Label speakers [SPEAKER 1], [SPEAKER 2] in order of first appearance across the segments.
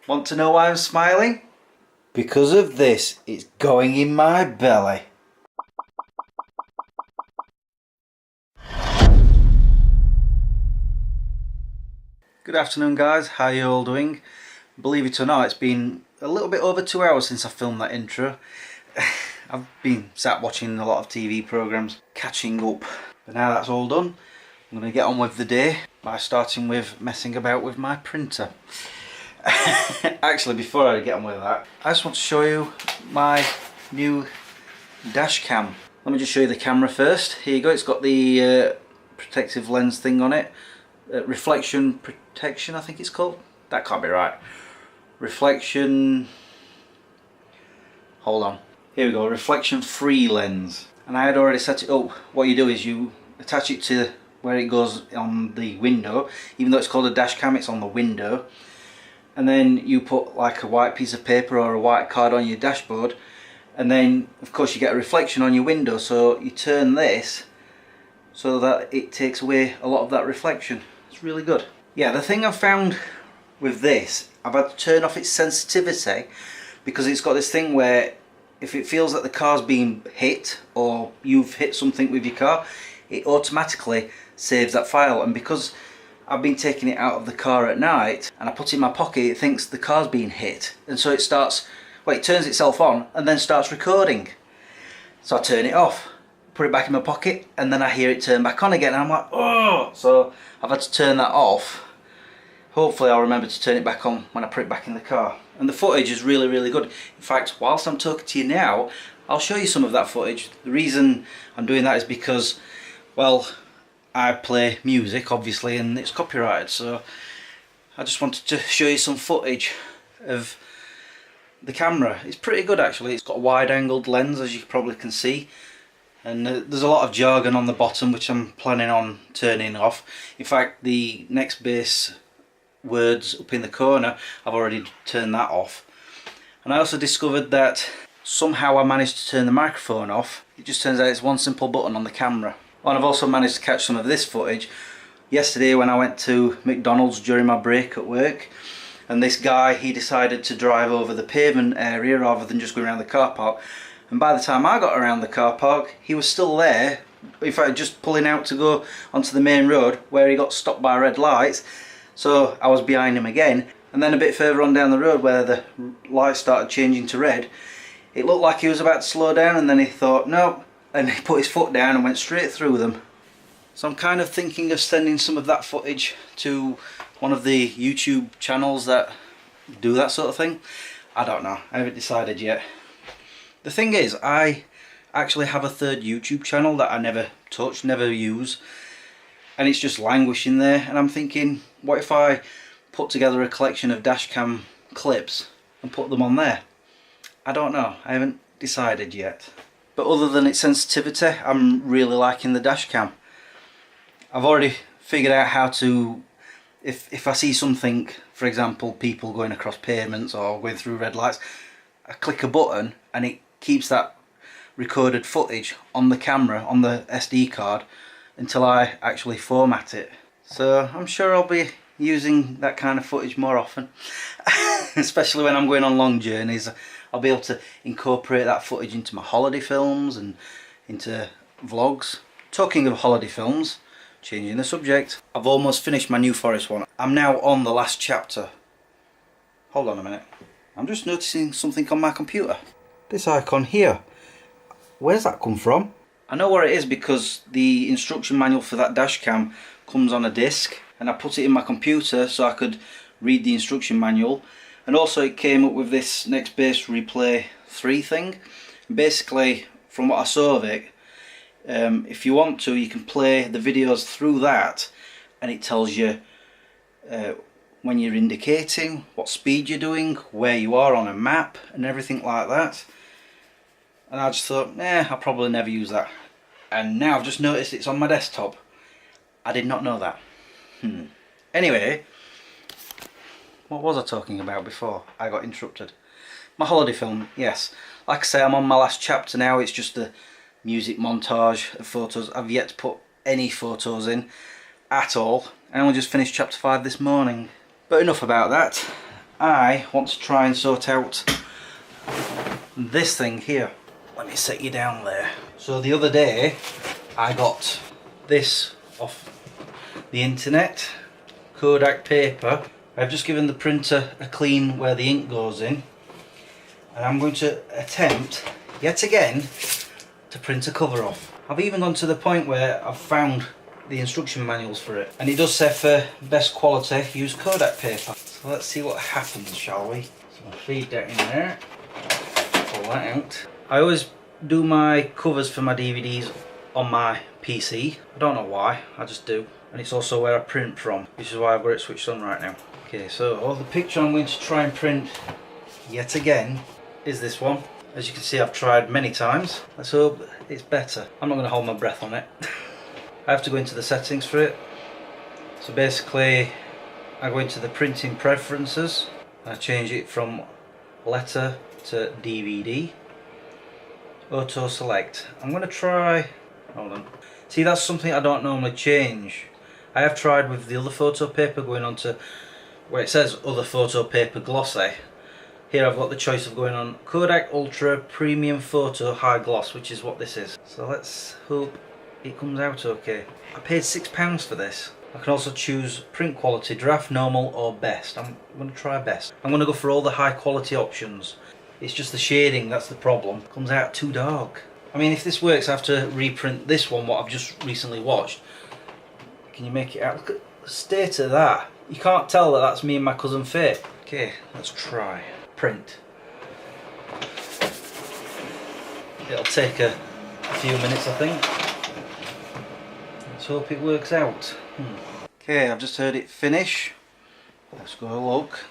[SPEAKER 1] Want to know why I'm smiling? Because of this, it's going in my belly. Good afternoon guys, how are you all doing? Believe it or not, it's been a little bit over 2 hours since I filmed that intro. I've been sat watching a lot of TV programmes, catching up. But now that's all done, I'm going to get on with the day by starting with messing about with my printer. Actually, before I get on with that, I just want to show you my new dash cam. Let me just show you the camera first. Here you go, it's got the protective lens thing on it. Reflection protection, I think it's called. That can't be right. Reflection... hold on. Here we go, reflection free lens. And I had already set it up. What you do is you attach it to where it goes on the window. Even though it's called a dash cam, it's on the window. And then you put like a white piece of paper or a white card on your dashboard, and then of course you get a reflection on your window, so you turn this so that it takes away a lot of that reflection. It's really good. Yeah, the thing I've found with this, I've had to turn off its sensitivity because it's got this thing where if it feels that the car's being hit or you've hit something with your car, it automatically saves that file. And because I've been taking it out of the car at night and I put it in my pocket, it thinks the car's being hit, and so it starts, well, it turns itself on and then starts recording. So I turn it off, put it back in my pocket, and then I hear it turn back on again, and I'm like, oh! So I've had to turn that off. Hopefully I'll remember to turn it back on when I put it back in the car. And the footage is really, really good. In fact, whilst I'm talking to you now, I'll show you some of that footage. The reason I'm doing that is because, well, I play music obviously and it's copyrighted, so I just wanted to show you some footage of the camera. It's pretty good actually. It's got a wide angled lens, as you probably can see, and there's a lot of jargon on the bottom which I'm planning on turning off. In fact, the next bass words up in the corner, I've already turned that off. And I also discovered that somehow I managed to turn the microphone off. It just turns out it's one simple button on the camera. And I've also managed to catch some of this footage yesterday when I went to McDonald's during my break at work, and this guy, he decided to drive over the pavement area rather than just go around the car park, and by the time I got around the car park he was still there, in fact just pulling out to go onto the main road where he got stopped by red lights. So I was behind him again, and then a bit further on down the road where the lights started changing to red, it looked like he was about to slow down, and then he thought no, and he put his foot down and went straight through them. So I'm kind of thinking of sending some of that footage to one of the YouTube channels that do that sort of thing. I don't know, I haven't decided yet. The thing is, I actually have a third YouTube channel that I never touch, never use, and it's just languishing there, and I'm thinking, what if I put together a collection of dashcam clips and put them on there? I don't know, I haven't decided yet. But other than its sensitivity, I'm really liking the dash cam. I've already figured out how to, if I see something, for example people going across pavements or going through red lights, I click a button and it keeps that recorded footage on the camera, on the SD card, until I actually format it. So I'm sure I'll be using that kind of footage more often. Especially when I'm going on long journeys, I'll be able to incorporate that footage into my holiday films and into vlogs. Talking of holiday films, changing the subject, I've almost finished my New Forest one. I'm now on the last chapter. Hold on a minute, I'm just noticing something on my computer. This icon here, where's that come from? I know where it is because the instruction manual for that dash cam comes on a disc, and I put it in my computer so I could read the instruction manual, and also it came up with this Next Bass Replay 3 thing. Basically, from what I saw of it, if you want to, you can play the videos through that, and it tells you when you're indicating, what speed you're doing, where you are on a map and everything like that. And I just thought, I'll probably never use that. And now I've just noticed it's on my desktop. I did not know that. Anyway, what was I talking about before I got interrupted? My holiday film, yes. Like I say, I'm on my last chapter now. It's just a music montage of photos. I've yet to put any photos in at all. I only just finished chapter 5 this morning. But enough about that. I want to try and sort out this thing here. Let me set you down there. So the other day I got this off the internet, Kodak paper. I've just given the printer a clean where the ink goes in, and I'm going to attempt yet again to print a cover off. I've even gone to the point where I've found the instruction manuals for it, and it does say for best quality use Kodak paper. So let's see what happens, shall we? So I'll feed that in there, pull that out. I always do my covers for my DVDs on my PC. I don't know why, I just do. And it's also where I print from, which is why I've got it switched on right now. Okay, so the picture I'm going to try and print yet again is this one. As you can see, I've tried many times. Let's hope it's better. I'm not going to hold my breath on it. I have to go into the settings for it. So basically, I go into the printing preferences and I change it from letter to DVD. Auto select. I'm going to try, hold on. See, that's something I don't normally change. I have tried with the other photo paper going on to where it says other photo paper glossy. Here I've got the choice of going on Kodak Ultra Premium Photo High Gloss, which is what this is. So let's hope it comes out okay. I paid £6 for this. I can also choose print quality, draft, normal or best. I'm going to try best. I'm going to go for all the high quality options. It's just the shading that's the problem. It comes out too dark. I mean, if this works I have to reprint this one, what I've just recently watched. Can you make it out? Look at the state of that. You can't tell that that's me and my cousin Faye. Okay, let's try. Print. It'll take a few minutes, I think. Let's hope it works out. Okay, I've just heard it finish. Let's go look.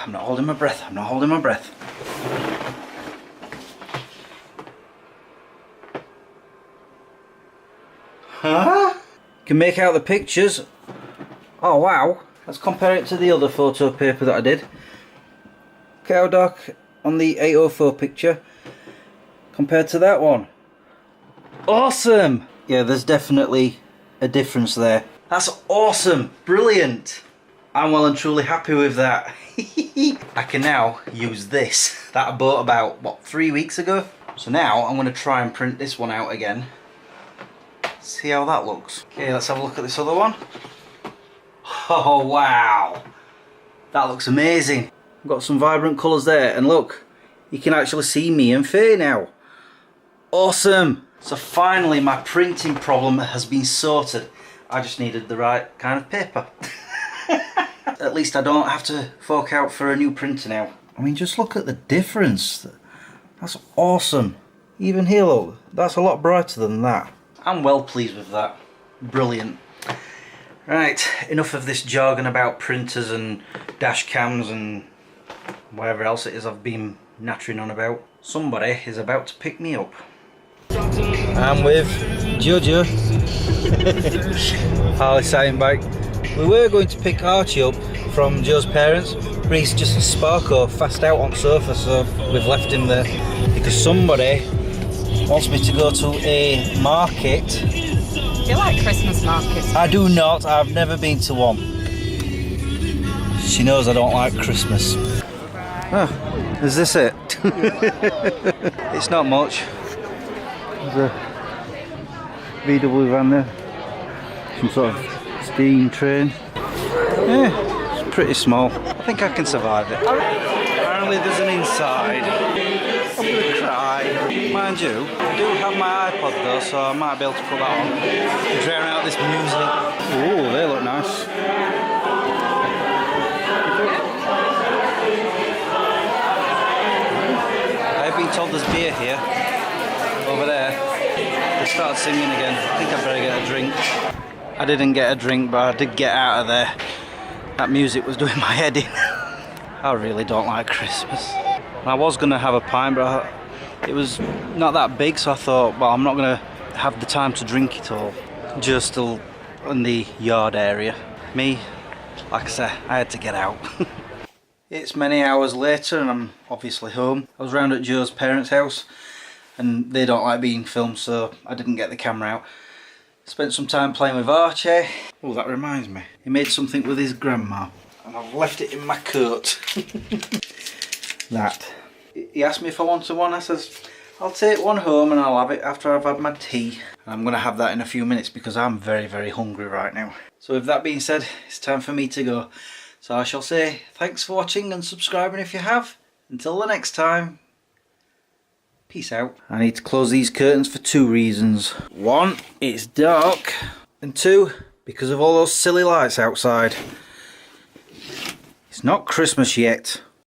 [SPEAKER 1] I'm not holding my breath. I'm not holding my breath. Huh? Can make out the pictures. Oh wow. Let's compare it to the other photo paper that I did. Look how dark on the 804 picture compared to that one. Awesome! Yeah, there's definitely a difference there. That's awesome! Brilliant! I'm well and truly happy with that. I can now use this that I bought about, what, 3 weeks ago? So now I'm going to try and print this one out again. See how that looks. Okay, let's have a look at this other one. Oh wow! That looks amazing. I've got some vibrant colours there, and look, you can actually see me and Faye now. Awesome! So finally my printing problem has been sorted. I just needed the right kind of paper. At least I don't have to fork out for a new printer now. I mean, just look at the difference. That's awesome. Even here, look, that's a lot brighter than that. I'm well pleased with that. Brilliant. Right, enough of this jargon about printers and dash cams and whatever else it is I've been nattering on about. Somebody is about to pick me up. I'm with Jojo, Harley Sighting Bike. We were going to pick Archie up from Joe's parents, but he's just sparko fast out on sofa, so we've left him there because somebody wants me to go to a market.
[SPEAKER 2] Do you like Christmas markets?
[SPEAKER 1] I do not. I've never been to one. She knows I don't like Christmas. Oh, is this it? It's not much. There's a VW van there. Some sort of steam train. Yeah, it's pretty small. I think I can survive it. Apparently there's an inside. I'm gonna cry. Mind you, I do have my iPod though, so I might be able to put that on. Drown out this music. Ooh, they look nice. I've been told there's beer here. Over there. They started singing again. I think I'd better get a drink. I didn't get a drink, but I did get out of there. That music was doing my head in. I really don't like Christmas. I was going to have a pint, but it was not that big, so I thought, well, I'm not going to have the time to drink it all. Just still in the yard area. Me, like I said, I had to get out. It's many hours later and I'm obviously home. I was round at Joe's parents' house and they don't like being filmed, so I didn't get the camera out. Spent some time playing with Archie. Oh, that reminds me. He made something with his grandma. and I've left it in my coat. That. He asked me if I wanted one. I says, I'll take one home and I'll have it after I've had my tea. I'm going to have that in a few minutes because I'm very, very hungry right now. So with that being said, it's time for me to go. So I shall say thanks for watching and subscribing if you have. Until the next time, peace out. I need to close these curtains for 2 reasons. 1, it's dark. And 2, because of all those silly lights outside. It's not Christmas yet.